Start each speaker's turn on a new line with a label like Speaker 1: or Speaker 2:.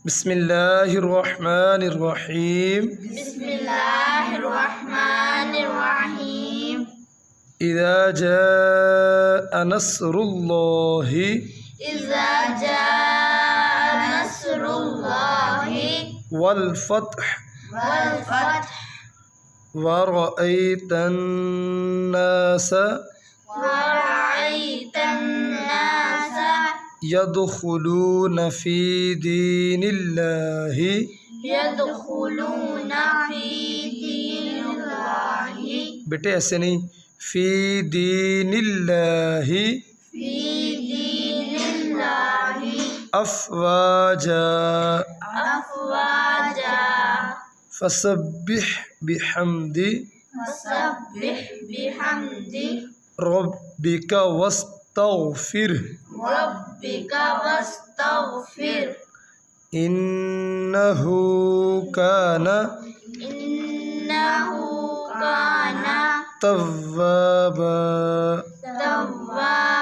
Speaker 1: बिस्मिल्लाहिर्रहमानिर्रहीम।
Speaker 2: बिस्मिल्लाहिर्रहमानिर्रहीम।
Speaker 1: इज़ा जाअ नस्रुल्लाहि
Speaker 2: इज़ा जाअ नस्रुल्लाहि
Speaker 1: वल फत्ह
Speaker 2: वल फत्ह
Speaker 1: वरअयतन नास
Speaker 2: वरअयतन नास
Speaker 1: यदखुलून फी दीनिल्लाहि
Speaker 2: यदखुलूना फी दीनिल्लाहि
Speaker 1: बेटे ऐसे नहीं, फी दीनिल्लाहि
Speaker 2: फी दीनिल्लाहि
Speaker 1: अफ़वाजा
Speaker 2: अफ़वाजा
Speaker 1: फसब्बिह बिहम्दि
Speaker 2: फसब्बिह बिहम्दि
Speaker 1: रब्बिका वस्तगफिर
Speaker 2: रब्बिका वस्तगफिर
Speaker 1: इन्नहु काना
Speaker 2: इन्नहु काना
Speaker 1: तव्वाबा।
Speaker 2: तव्वाबा।